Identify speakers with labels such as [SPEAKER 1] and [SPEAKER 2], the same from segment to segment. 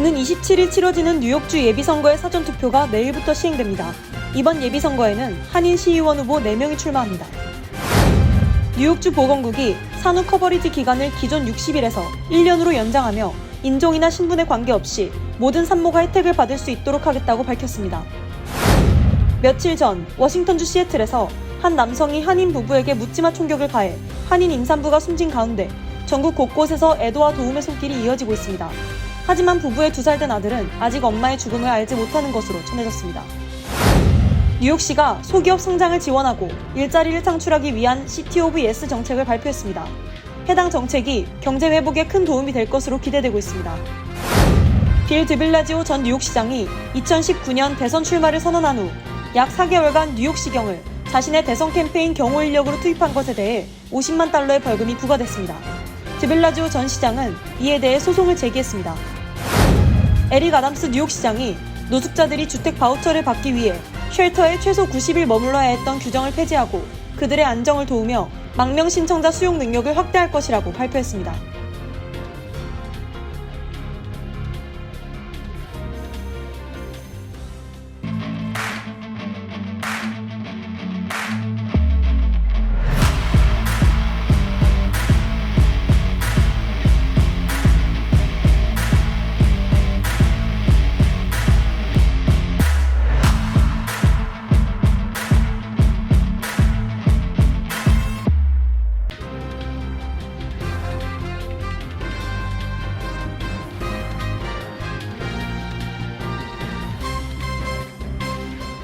[SPEAKER 1] 오는 27일 치러지는 뉴욕주 예비선거의 사전투표가 내일부터 시행됩니다. 이번 예비선거에는 한인 시의원 후보 4명이 출마합니다. 뉴욕주 보건국이 산후 커버리지 기간을 기존 60일에서 1년으로 연장하며 인종이나 신분에 관계없이 모든 산모가 혜택을 받을 수 있도록 하겠다고 밝혔습니다. 며칠 전 워싱턴주 시애틀에서 한 남성이 한인 부부에게 묻지마 총격을 가해 한인 임산부가 숨진 가운데 전국 곳곳에서 애도와 도움의 손길이 이어지고 있습니다. 하지만 부부의 2살 된 아들은 아직 엄마의 죽음을 알지 못하는 것으로 전해졌습니다. 뉴욕시가 소기업 성장을 지원하고 일자리를 창출하기 위한 시티 오브 예스 정책을 발표했습니다. 해당 정책이 경제 회복에 큰 도움이 될 것으로 기대되고 있습니다. 빌 드빌라지오 전 뉴욕시장이 2019년 대선 출마를 선언한 후 약 4개월간 뉴욕시경을 자신의 대선 캠페인 경호 인력으로 투입한 것에 대해 50만 달러의 벌금이 부과됐습니다. 드빌라지오 전 시장은 이에 대해 소송을 제기했습니다. 에릭 아담스 뉴욕시장이 노숙자들이 주택 바우처를 받기 위해 쉘터에 최소 90일 머물러야 했던 규정을 폐지하고 그들의 안정을 도우며 망명 신청자 수용 능력을 확대할 것이라고 발표했습니다.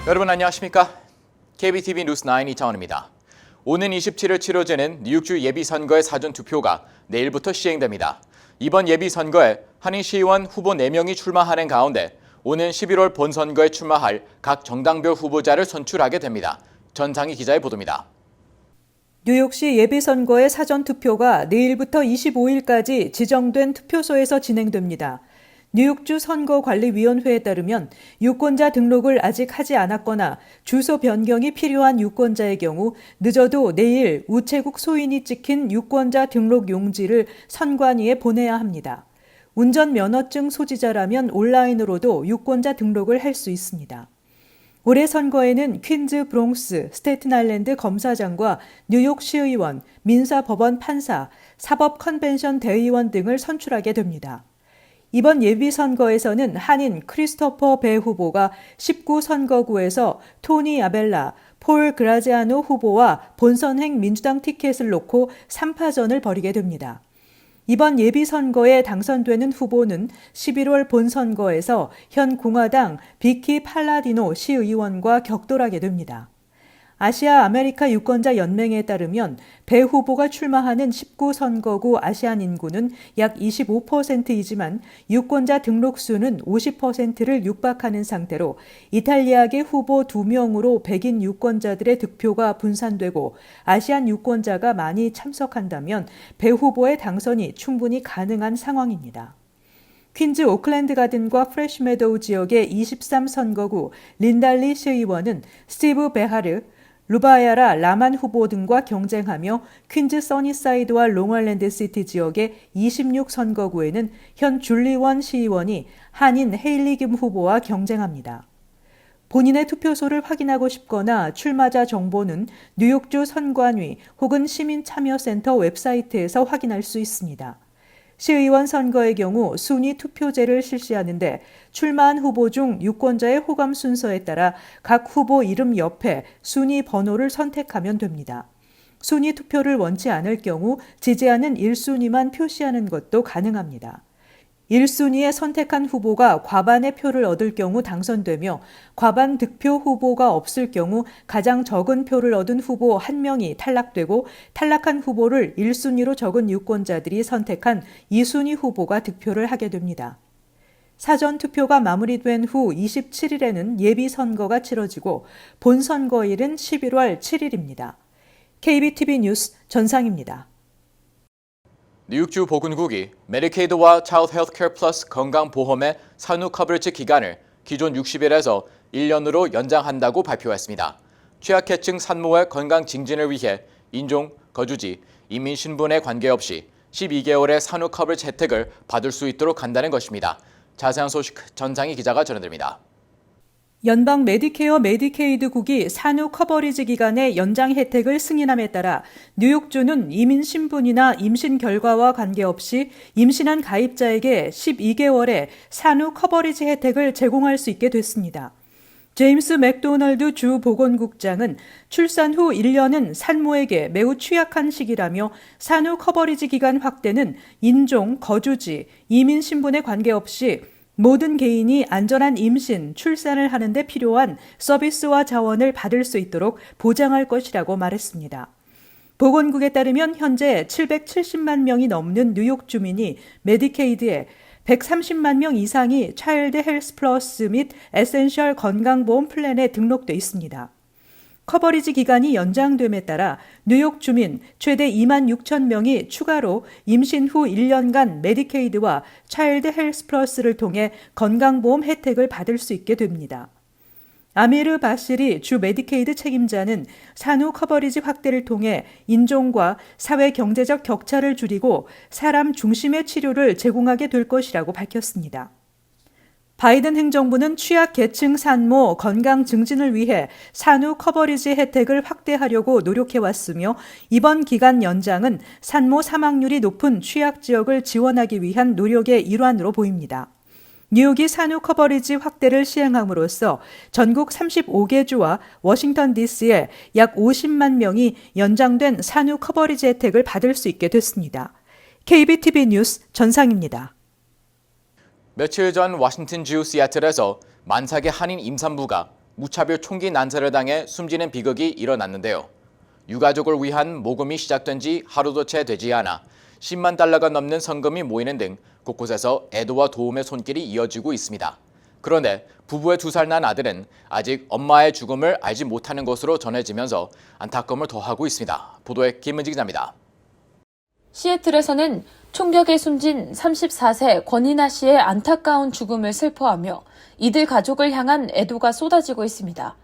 [SPEAKER 2] 여러분 안녕하십니까? KBTV 뉴스9 이창원입니다. 오는 27일 치러지는 뉴욕주 예비선거의 사전투표가 내일부터 시행됩니다. 이번 예비선거에 한인 시의원 후보 4명이 출마하는 가운데 오는 11월 본선거에 출마할 각 정당별 후보자를 선출하게 됩니다. 전상희 기자의 보도입니다.
[SPEAKER 3] 뉴욕시 예비선거의 사전투표가 내일부터 25일까지 지정된 투표소에서 진행됩니다. 뉴욕주 선거관리위원회에 따르면 유권자 등록을 아직 하지 않았거나 주소 변경이 필요한 유권자의 경우 늦어도 내일 우체국 소인이 찍힌 유권자 등록 용지를 선관위에 보내야 합니다. 운전면허증 소지자라면 온라인으로도 유권자 등록을 할 수 있습니다. 올해 선거에는 퀸즈 브롱스 스테튼 아일랜드 검사장과 뉴욕 시의원, 민사법원 판사, 사법 컨벤션 대의원 등을 선출하게 됩니다. 이번 예비선거에서는 한인 크리스토퍼 배 후보가 19선거구에서 토니 아벨라, 폴 그라지아노 후보와 본선행 민주당 티켓을 놓고 3파전을 벌이게 됩니다. 이번 예비선거에 당선되는 후보는 11월 본선거에서 현 공화당 비키 팔라디노 시의원과 격돌하게 됩니다. 아시아 아메리카 유권자 연맹에 따르면 배 후보가 출마하는 19선거구 아시안 인구는 약 25%이지만 유권자 등록수는 50%를 육박하는 상태로 이탈리아계 후보 2명으로 백인 유권자들의 득표가 분산되고 아시안 유권자가 많이 참석한다면 배 후보의 당선이 충분히 가능한 상황입니다. 퀸즈 오클랜드 가든과 프레시 메도우 지역의 23선거구 린달리 시의원은 스티브 베하르, 루바야라 라만 후보 등과 경쟁하며 퀸즈 써니사이드와 롱아일랜드 시티 지역의 26선거구에는 현 줄리원 시의원이 한인 헤일리 김 후보와 경쟁합니다. 본인의 투표소를 확인하고 싶거나 출마자 정보는 뉴욕주 선관위 혹은 시민참여센터 웹사이트에서 확인할 수 있습니다. 시의원 선거의 경우 순위 투표제를 실시하는데 출마한 후보 중 유권자의 호감 순서에 따라 각 후보 이름 옆에 순위 번호를 선택하면 됩니다. 순위 투표를 원치 않을 경우 지지하는 1순위만 표시하는 것도 가능합니다. 1순위에 선택한 후보가 과반의 표를 얻을 경우 당선되며 과반 득표 후보가 없을 경우 가장 적은 표를 얻은 후보 1명이 탈락되고 탈락한 후보를 1순위로 적은 유권자들이 선택한 2순위 후보가 득표를 하게 됩니다. 사전투표가 마무리된 후 27일에는 예비선거가 치러지고 본선거일은 11월 7일입니다. KBTV 뉴스 전상입니다.
[SPEAKER 2] 뉴욕주 보건국이 메디케이드와 차일드 헬스케어 플러스 건강보험의 산후 커버리지 기간을 기존 60일에서 1년으로 연장한다고 발표했습니다. 취약계층 산모의 건강 증진을 위해 인종, 거주지, 이민 신분에 관계없이 12개월의 산후 커버리지 혜택을 받을 수 있도록 한다는 것입니다. 자세한 소식 전상희 기자가 전해드립니다.
[SPEAKER 3] 연방 메디케어 메디케이드국이 산후 커버리지 기간의 연장 혜택을 승인함에 따라 뉴욕주는 이민 신분이나 임신 결과와 관계없이 임신한 가입자에게 12개월의 산후 커버리지 혜택을 제공할 수 있게 됐습니다. 제임스 맥도널드 주 보건국장은 출산 후 1년은 산모에게 매우 취약한 시기라며 산후 커버리지 기간 확대는 인종, 거주지, 이민 신분에 관계없이 모든 개인이 안전한 임신, 출산을 하는 데 필요한 서비스와 자원을 받을 수 있도록 보장할 것이라고 말했습니다. 보건국에 따르면 현재 770만 명이 넘는 뉴욕 주민이 메디케이드에 130만 명 이상이 차일드 헬스 플러스 및 에센셜 건강보험 플랜에 등록돼 있습니다. 커버리지 기간이 연장됨에 따라 뉴욕 주민 최대 2만 6천 명이 추가로 임신 후 1년간 메디케이드와 차일드 헬스 플러스를 통해 건강보험 혜택을 받을 수 있게 됩니다. 아미르 바시리 주 메디케이드 책임자는 산후 커버리지 확대를 통해 인종과 사회 경제적 격차를 줄이고 사람 중심의 치료를 제공하게 될 것이라고 밝혔습니다. 바이든 행정부는 취약 계층 산모 건강 증진을 위해 산후 커버리지 혜택을 확대하려고 노력해왔으며 이번 기간 연장은 산모 사망률이 높은 취약 지역을 지원하기 위한 노력의 일환으로 보입니다. 뉴욕이 산후 커버리지 확대를 시행함으로써 전국 35개 주와 워싱턴 DC에 약 50만 명이 연장된 산후 커버리지 혜택을 받을 수 있게 됐습니다. KBTV 뉴스 전상입니다.
[SPEAKER 2] 며칠 전 워싱턴주 시애틀에서 만삭의 한인 임산부가 무차별 총기 난사를 당해 숨지는 비극이 일어났는데요. 유가족을 위한 모금이 시작된 지 하루도 채 되지 않아 10만 달러가 넘는 성금이 모이는 등 곳곳에서 애도와 도움의 손길이 이어지고 있습니다. 그런데 부부의 2살 난 아들은 아직 엄마의 죽음을 알지 못하는 것으로 전해지면서 안타까움을 더하고 있습니다. 보도에 김은지 기자입니다.
[SPEAKER 4] 시애틀에서는 총격에 숨진 34세 권이나 씨의 안타까운 죽음을 슬퍼하며 이들 가족을 향한 애도가 쏟아지고 있습니다.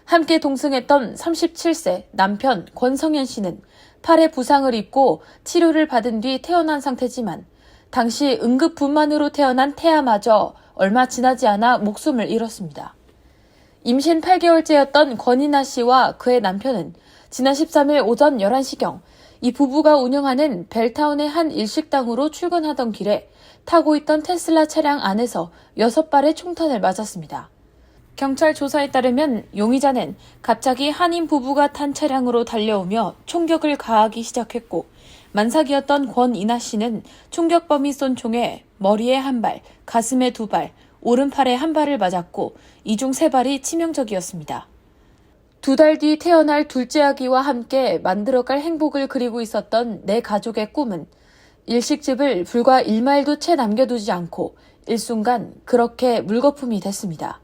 [SPEAKER 4] 함께 동승했던 37세 남편 권성현 씨는 팔에 부상을 입고 치료를 받은 뒤 태어난 상태지만 당시 응급분만으로 태어난 태아마저 얼마 지나지 않아 목숨을 잃었습니다. 임신 8개월째였던 권이나 씨와 그의 남편은 지난 13일 오전 11시경 이 부부가 운영하는 벨타운의 한 일식당으로 출근하던 길에 타고 있던 테슬라 차량 안에서 6발의 총탄을 맞았습니다. 경찰 조사에 따르면 용의자는 갑자기 한인 부부가 탄 차량으로 달려오며 총격을 가하기 시작했고 만삭이었던 권이나 씨는 총격범이 쏜 총에 머리에 1발, 가슴에 2발, 오른팔에 1발을 맞았고 이 중 3발이 치명적이었습니다. 2달 뒤 태어날 둘째 아기와 함께 만들어갈 행복을 그리고 있었던 내 가족의 꿈은 일식집을 불과 1마일도 채 남겨두지 않고 일순간 그렇게 물거품이 됐습니다.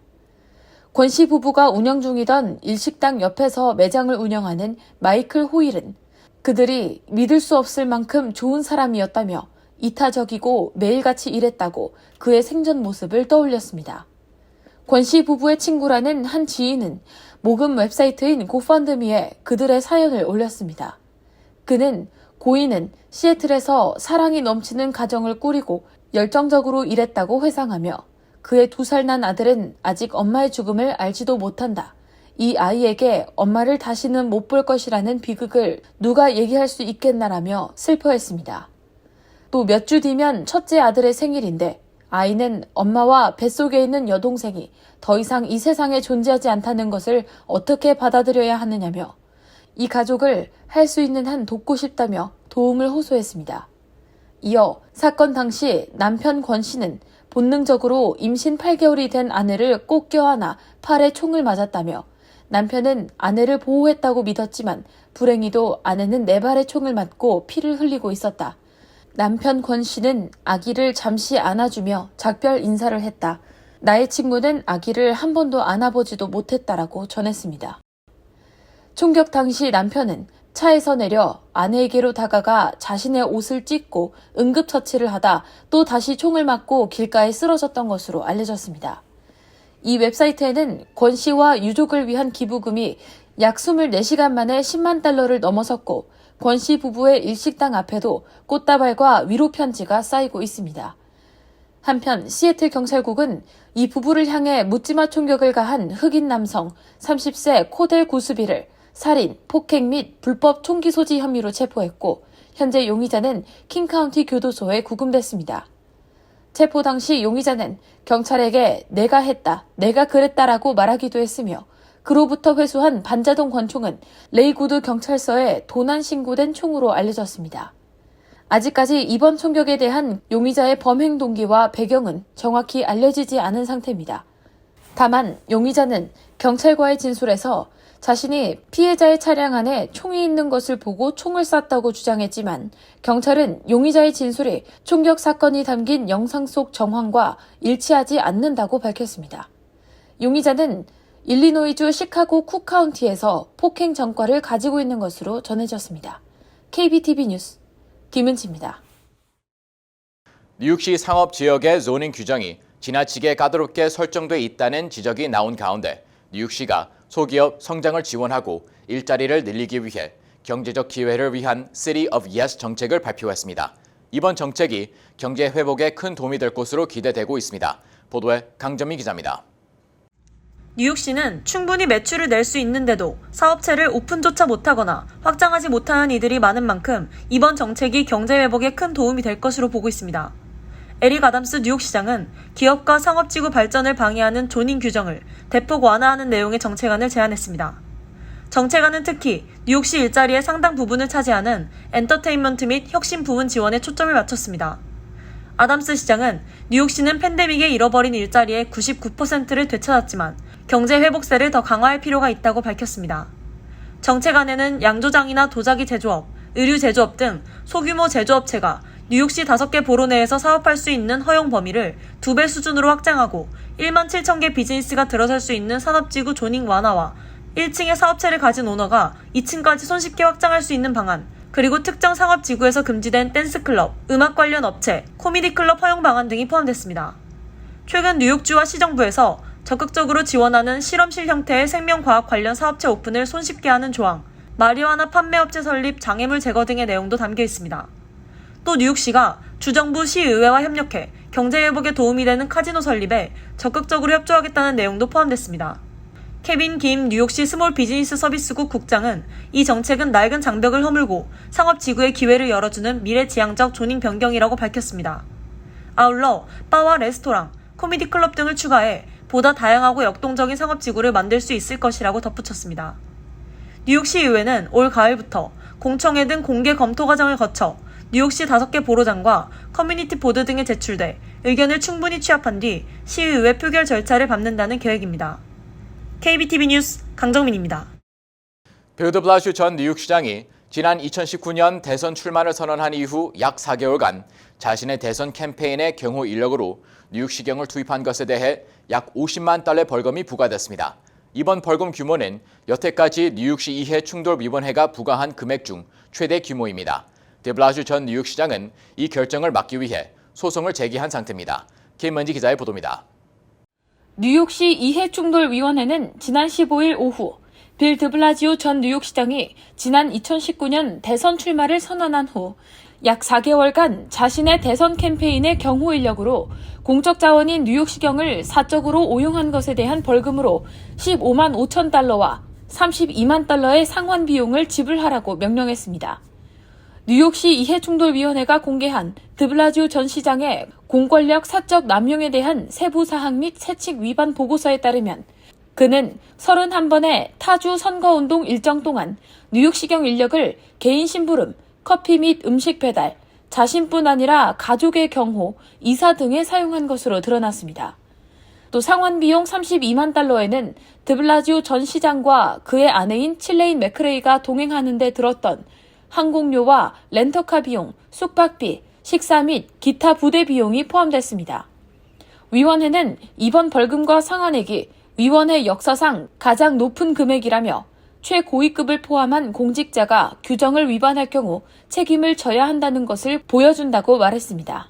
[SPEAKER 4] 권 씨 부부가 운영 중이던 일식당 옆에서 매장을 운영하는 마이클 호일은 그들이 믿을 수 없을 만큼 좋은 사람이었다며 이타적이고 매일같이 일했다고 그의 생전 모습을 떠올렸습니다. 권 씨 부부의 친구라는 한 지인은 모금 웹사이트인 고펀드미에 그들의 사연을 올렸습니다. 그는 고인은 시애틀에서 사랑이 넘치는 가정을 꾸리고 열정적으로 일했다고 회상하며 그의 2살 난 아들은 아직 엄마의 죽음을 알지도 못한다. 이 아이에게 엄마를 다시는 못 볼 것이라는 비극을 누가 얘기할 수 있겠나라며 슬퍼했습니다. 또 몇 주 뒤면 첫째 아들의 생일인데 아이는 엄마와 뱃속에 있는 여동생이 더 이상 이 세상에 존재하지 않다는 것을 어떻게 받아들여야 하느냐며 이 가족을 할 수 있는 한 돕고 싶다며 도움을 호소했습니다. 이어 사건 당시 남편 권 씨는 본능적으로 임신 8개월이 된 아내를 꼭 껴안아 팔에 총을 맞았다며 남편은 아내를 보호했다고 믿었지만 불행히도 아내는 4발의 총을 맞고 피를 흘리고 있었다. 남편 권 씨는 아기를 잠시 안아주며 작별 인사를 했다. 나의 친구는 아기를 한 번도 안아보지도 못했다라고 전했습니다. 총격 당시 남편은 차에서 내려 아내에게로 다가가 자신의 옷을 찢고 응급처치를 하다 또 다시 총을 맞고 길가에 쓰러졌던 것으로 알려졌습니다. 이 웹사이트에는 권 씨와 유족을 위한 기부금이 약 24시간 만에 10만 달러를 넘어섰고 권 씨 부부의 일식당 앞에도 꽃다발과 위로 편지가 쌓이고 있습니다. 한편 시애틀 경찰국은 이 부부를 향해 묻지마 총격을 가한 흑인 남성 30세 코델 구스비를 살인, 폭행 및 불법 총기 소지 혐의로 체포했고 현재 용의자는 킹카운티 교도소에 구금됐습니다. 체포 당시 용의자는 경찰에게 내가 했다, 내가 그랬다라고 말하기도 했으며 그로부터 회수한 반자동 권총은 레이구드 경찰서에 도난 신고된 총으로 알려졌습니다. 아직까지 이번 총격에 대한 용의자의 범행 동기와 배경은 정확히 알려지지 않은 상태입니다. 다만 용의자는 경찰과의 진술에서 자신이 피해자의 차량 안에 총이 있는 것을 보고 총을 쐈다고 주장했지만 경찰은 용의자의 진술이 총격 사건이 담긴 영상 속 정황과 일치하지 않는다고 밝혔습니다. 용의자는 일리노이주 시카고 쿡카운티에서 폭행 전과를 가지고 있는 것으로 전해졌습니다. KBTV 뉴스 김은지입니다.
[SPEAKER 2] 뉴욕시 상업 지역의 조닝 규정이 지나치게 까다롭게 설정돼 있다는 지적이 나온 가운데 뉴욕시가 소기업 성장을 지원하고 일자리를 늘리기 위해 경제적 기회를 위한 City of Yes 정책을 발표했습니다. 이번 정책이 경제 회복에 큰 도움이 될 것으로 기대되고 있습니다. 보도에 강정미 기자입니다.
[SPEAKER 1] 뉴욕시는 충분히 매출을 낼 수 있는데도 사업체를 오픈조차 못하거나 확장하지 못하는 이들이 많은 만큼 이번 정책이 경제 회복에 큰 도움이 될 것으로 보고 있습니다. 에릭 아담스 뉴욕시장은 기업과 상업지구 발전을 방해하는 조닝 규정을 대폭 완화하는 내용의 정책안을 제안했습니다. 정책안은 특히 뉴욕시 일자리의 상당 부분을 차지하는 엔터테인먼트 및 혁신 부문 지원에 초점을 맞췄습니다. 아담스 시장은 뉴욕시는 팬데믹에 잃어버린 일자리의 99%를 되찾았지만 경제 회복세를 더 강화할 필요가 있다고 밝혔습니다. 정책안에는 양조장이나 도자기 제조업, 의류 제조업 등 소규모 제조업체가 뉴욕시 5개 보로 내에서 사업할 수 있는 허용 범위를 2배 수준으로 확장하고 1만 7천 개 비즈니스가 들어설 수 있는 산업지구 조닝 완화와 1층에 사업체를 가진 오너가 2층까지 손쉽게 확장할 수 있는 방안, 그리고 특정 상업지구에서 금지된 댄스클럽, 음악 관련 업체, 코미디클럽 허용 방안 등이 포함됐습니다. 최근 뉴욕주와 시정부에서 적극적으로 지원하는 실험실 형태의 생명과학 관련 사업체 오픈을 손쉽게 하는 조항, 마리화나 판매업체 설립, 장애물 제거 등의 내용도 담겨 있습니다. 또 뉴욕시가 주정부 시의회와 협력해 경제회복에 도움이 되는 카지노 설립에 적극적으로 협조하겠다는 내용도 포함됐습니다. 케빈 김 뉴욕시 스몰 비즈니스 서비스국 국장은 이 정책은 낡은 장벽을 허물고 상업지구의 기회를 열어주는 미래지향적 조닝 변경이라고 밝혔습니다. 아울러 바와 레스토랑, 코미디 클럽 등을 추가해 보다 다양하고 역동적인 상업지구를 만들 수 있을 것이라고 덧붙였습니다. 뉴욕시 의회는 올 가을부터 공청회 등 공개 검토 과정을 거쳐 뉴욕시 5개 보로장과 커뮤니티 보드 등에 제출돼 의견을 충분히 취합한 뒤 시의회 표결 절차를 밟는다는 계획입니다. KBTV 뉴스 강정민입니다.
[SPEAKER 2] 빌 드 블라시오 전 뉴욕시장이 지난 2019년 대선 출마를 선언한 이후 약 4개월간 자신의 대선 캠페인의 경호 인력으로 뉴욕시경을 투입한 것에 대해 약 50만 달러의 벌금이 부과됐습니다. 이번 벌금 규모는 여태까지 뉴욕시 이해 충돌위원회가 부과한 금액 중 최대 규모입니다. 드 블라시오 전 뉴욕시장은 이 결정을 막기 위해 소송을 제기한 상태입니다. 김은지 기자의 보도입니다.
[SPEAKER 4] 뉴욕시 이해충돌위원회는 지난 15일 오후 빌 드 블라지오 전 뉴욕시장이 지난 2019년 대선 출마를 선언한 후 약 4개월간 자신의 대선 캠페인의 경호 인력으로 공적 자원인 뉴욕시경을 사적으로 오용한 것에 대한 벌금으로 15만 5천 달러와 32만 달러의 상환 비용을 지불하라고 명령했습니다. 뉴욕시 이해충돌위원회가 공개한 드 블라지오 전 시장의 공권력 사적 남용에 대한 세부 사항 및 세칙 위반 보고서에 따르면 그는 31번의 타주 선거운동 일정 동안 뉴욕시경 인력을 개인 심부름, 커피 및 음식 배달, 자신뿐 아니라 가족의 경호, 이사 등에 사용한 것으로 드러났습니다. 또 상환 비용 32만 달러에는 드 블라지오 전 시장과 그의 아내인 칠레인 맥크레이가 동행하는 데 들었던 항공료와 렌터카 비용, 숙박비, 식사 및 기타 부대 비용이 포함됐습니다. 위원회는 이번 벌금과 상한액이 위원회 역사상 가장 높은 금액이라며 최고위급을 포함한 공직자가 규정을 위반할 경우 책임을 져야 한다는 것을 보여준다고 말했습니다.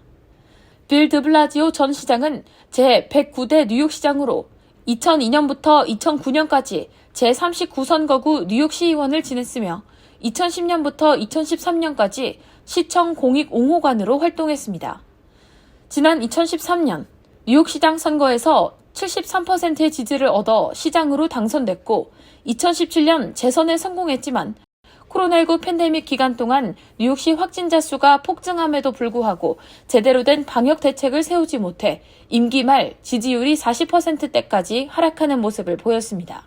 [SPEAKER 4] 빌 드 블라지오 전 시장은 제109대 뉴욕시장으로 2002년부터 2009년까지 제39선거구 뉴욕시의원을 지냈으며 2010년부터 2013년까지 시청 공익 옹호관으로 활동했습니다. 지난 2013년 뉴욕시장 선거에서 73%의 지지를 얻어 시장으로 당선됐고 2017년 재선에 성공했지만 코로나19 팬데믹 기간 동안 뉴욕시 확진자 수가 폭증함에도 불구하고 제대로 된 방역 대책을 세우지 못해 임기 말 지지율이 40%대까지 하락하는 모습을 보였습니다.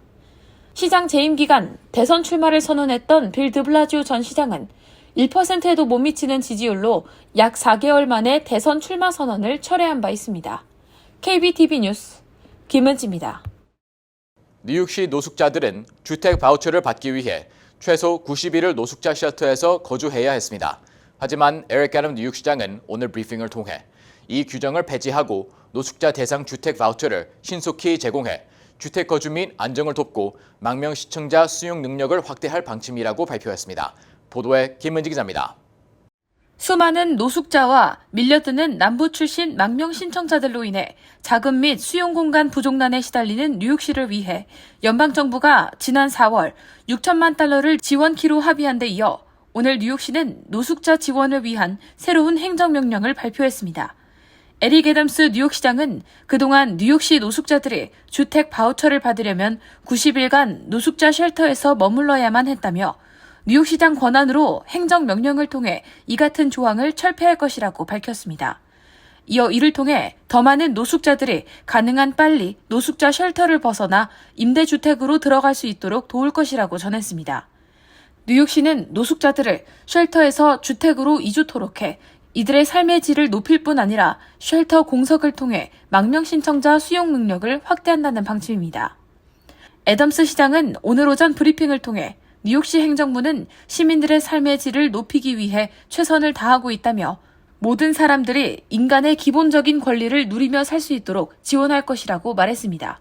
[SPEAKER 4] 시장 재임 기간 대선 출마를 선언했던 빌 드블라지오 전 시장은 1%에도 못 미치는 지지율로 약 4개월 만에 대선 출마 선언을 철회한 바 있습니다. KBTV 뉴스 김은지입니다.
[SPEAKER 2] 뉴욕시 노숙자들은 주택 바우처를 받기 위해 최소 90일을 노숙자 쉘터에서 거주해야 했습니다. 하지만 에릭 애덤 뉴욕시장은 오늘 브리핑을 통해 이 규정을 폐지하고 노숙자 대상 주택 바우처를 신속히 제공해 주택 거주 및 안정을 돕고 망명 시청자 수용 능력을 확대할 방침이라고 발표했습니다. 보도에 김은지 기자입니다.
[SPEAKER 4] 수많은 노숙자와 밀려드는 남부 출신 망명 신청자들로 인해 자금 및 수용 공간 부족난에 시달리는 뉴욕시를 위해 연방정부가 지난 4월 6천만 달러를 지원키로 합의한 데 이어 오늘 뉴욕시는 노숙자 지원을 위한 새로운 행정명령을 발표했습니다. 에릭 애덤스 뉴욕시장은 그동안 뉴욕시 노숙자들이 주택 바우처를 받으려면 90일간 노숙자 쉘터에서 머물러야만 했다며 뉴욕시장 권한으로 행정명령을 통해 이 같은 조항을 철폐할 것이라고 밝혔습니다. 이어 이를 통해 더 많은 노숙자들이 가능한 빨리 노숙자 쉘터를 벗어나 임대주택으로 들어갈 수 있도록 도울 것이라고 전했습니다. 뉴욕시는 노숙자들을 쉘터에서 주택으로 이주토록 해 이들의 삶의 질을 높일 뿐 아니라 쉘터 공석을 통해 망명 신청자 수용 능력을 확대한다는 방침입니다. 애덤스 시장은 오늘 오전 브리핑을 통해 뉴욕시 행정부는 시민들의 삶의 질을 높이기 위해 최선을 다하고 있다며 모든 사람들이 인간의 기본적인 권리를 누리며 살 수 있도록 지원할 것이라고 말했습니다.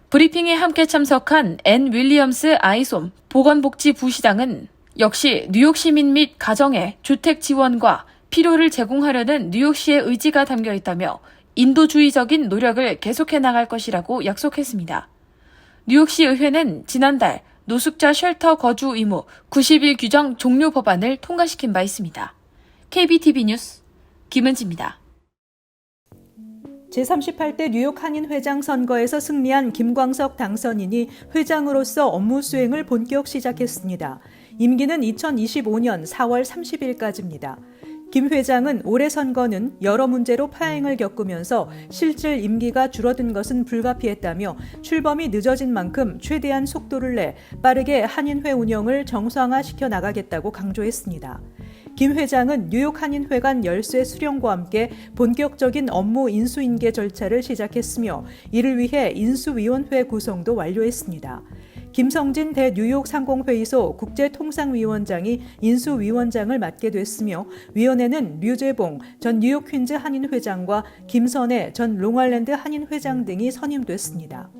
[SPEAKER 4] 브리핑에 함께 참석한 앤 윌리엄스 아이솜 보건복지부 시장은 역시 뉴욕 시민 및 가정에 주택 지원과 필요를 제공하려는 뉴욕시의 의지가 담겨 있다며 인도주의적인 노력을 계속해 나갈 것이라고 약속했습니다. 뉴욕시 의회는 지난달 노숙자 쉘터 거주 의무 90일 규정 종료 법안을 통과시킨 바 있습니다. KBTV 뉴스 김은지입니다.
[SPEAKER 3] 제38대 뉴욕 한인회장 선거에서 승리한 김광석 당선인이 회장으로서 업무 수행을 본격 시작했습니다. 임기는 2025년 4월 30일까지입니다. 김 회장은 올해 선거는 여러 문제로 파행을 겪으면서 실질 임기가 줄어든 것은 불가피했다며 출범이 늦어진 만큼 최대한 속도를 내 빠르게 한인회 운영을 정상화시켜 나가겠다고 강조했습니다. 김 회장은 뉴욕 한인회관 열쇠 수령과 함께 본격적인 업무 인수인계 절차를 시작했으며 이를 위해 인수위원회 구성도 완료했습니다. 김성진 대 뉴욕 상공회의소 국제통상위원장이 인수위원장을 맡게 됐으며 위원회는 류재봉 전 뉴욕 퀸즈 한인회장과 김선혜 전 롱알랜드 한인회장 등이 선임됐습니다.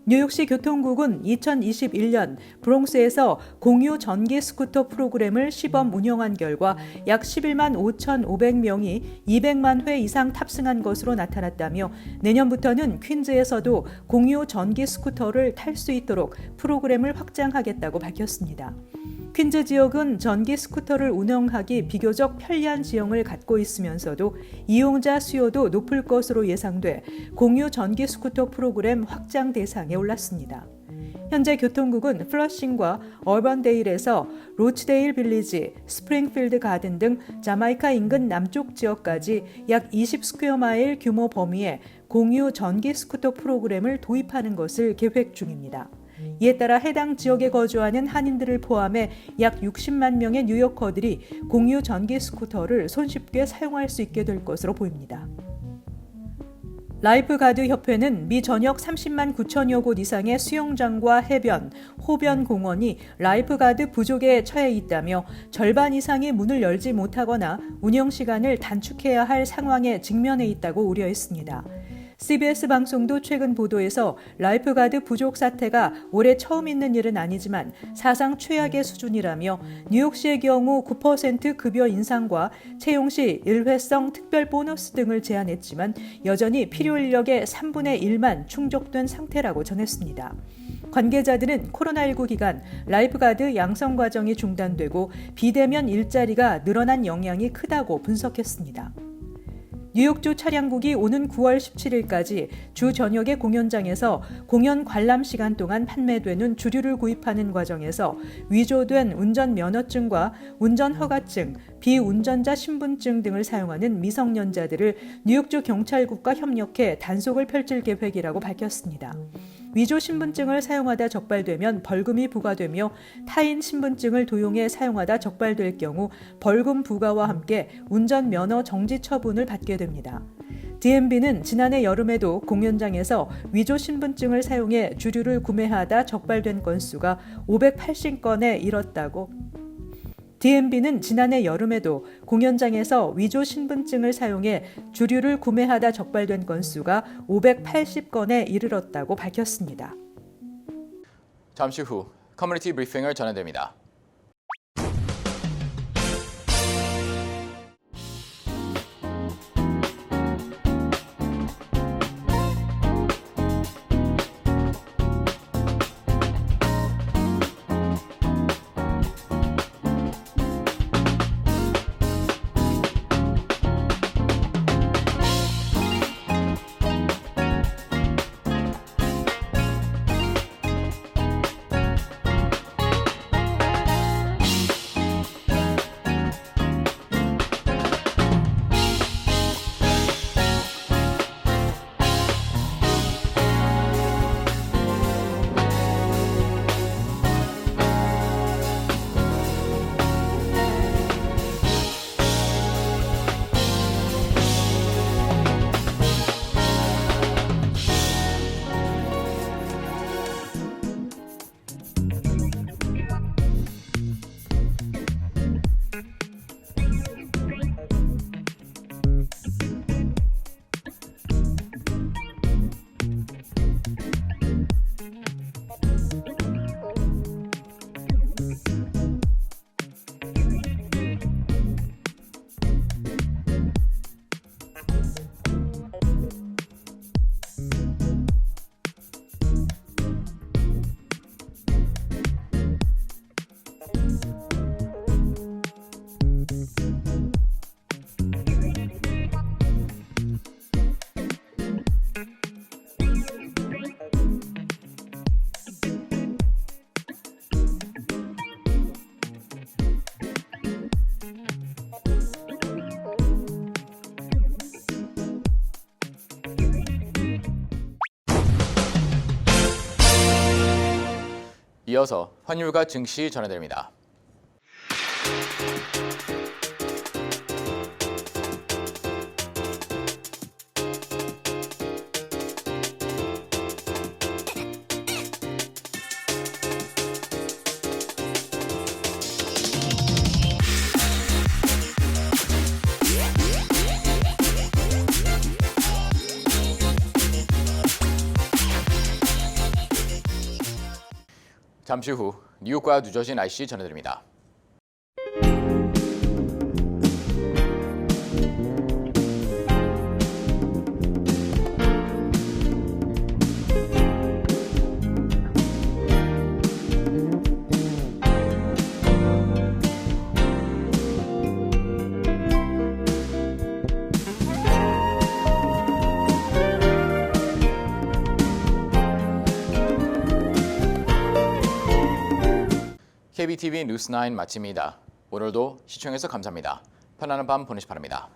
[SPEAKER 3] 뉴욕시 교통국은 2021년 브롱스에서 공유 전기 스쿠터 프로그램을 시범 운영한 결과 약 11만 5,500명이 200만 회 이상 탑승한 것으로 나타났다며 내년부터는 퀸즈에서도 공유 전기 스쿠터를 탈 수 있도록 프로그램을 확장하겠다고 밝혔습니다. 퀸즈 지역은 전기 스쿠터를 운영하기 비교적 편리한 지형을 갖고 있으면서도 이용자 수요도 높을 것으로 예상돼 공유 전기 스쿠터 프로그램 확장 대상에 올랐습니다. 현재 교통국은 플러싱과 얼번데일에서 로치데일 빌리지, 스프링필드 가든 등 자마이카 인근 남쪽 지역까지 약 20스퀘어 마일 규모 범위의 공유 전기 스쿠터 프로그램을 도입하는 것을 계획 중입니다. 이에 따라 해당 지역에 거주하는 한인들을 포함해 약 60만 명의 뉴요커들이 공유 전기 스쿠터를 손쉽게 사용할 수 있게 될 것으로 보입니다. 라이프가드 협회는 미 전역 30만 9천여 곳 이상의 수영장과 해변, 호변 공원이 라이프가드 부족에 처해 있다며 절반 이상이 문을 열지 못하거나 운영 시간을 단축해야 할 상황에 직면해 있다고 우려했습니다. CBS 방송도 최근 보도에서 라이프가드 부족 사태가 올해 처음 있는 일은 아니지만 사상 최악의 수준이라며 뉴욕시의 경우 9% 급여 인상과 채용 시 일회성 특별 보너스 등을 제안했지만 여전히 필요 인력의 3분의 1만 충족된 상태라고 전했습니다. 관계자들은 코로나19 기간 라이프가드 양성 과정이 중단되고 비대면 일자리가 늘어난 영향이 크다고 분석했습니다. 뉴욕주 차량국이 오는 9월 17일까지 주 전역의 공연장에서 공연 관람 시간 동안 판매되는 주류를 구입하는 과정에서 위조된 운전 면허증과 운전 허가증, 비운전자 신분증 등을 사용하는 미성년자들을 뉴욕주 경찰국과 협력해 단속을 펼칠 계획이라고 밝혔습니다. 위조 신분증을 사용하다 적발되면 벌금이 부과되며 타인 신분증을 도용해 사용하다 적발될 경우 벌금 부과와 함께 운전 면허 정지 처분을 받게 됩니다. DMV는 지난해 여름에도 공연장에서 위조 신분증을 사용해 주류를 구매하다 적발된 건수가 580건에 이르렀다고 DMV는 지난해 여름에도 공연장에서 위조 신분증을 사용해 주류를 구매하다 적발된 건수가 580건에 이르렀다고 밝혔습니다.
[SPEAKER 2] 잠시 후 커뮤니티 브리핑을 전해드립니다. 이어서 환율과 증시 전해드립니다. 잠시 후 뉴욕과 뉴저지 날씨 전해드립니다. KBTV 뉴스9 마칩니다. 오늘도 시청해서 감사합니다. 편안한 밤 보내시 바랍니다.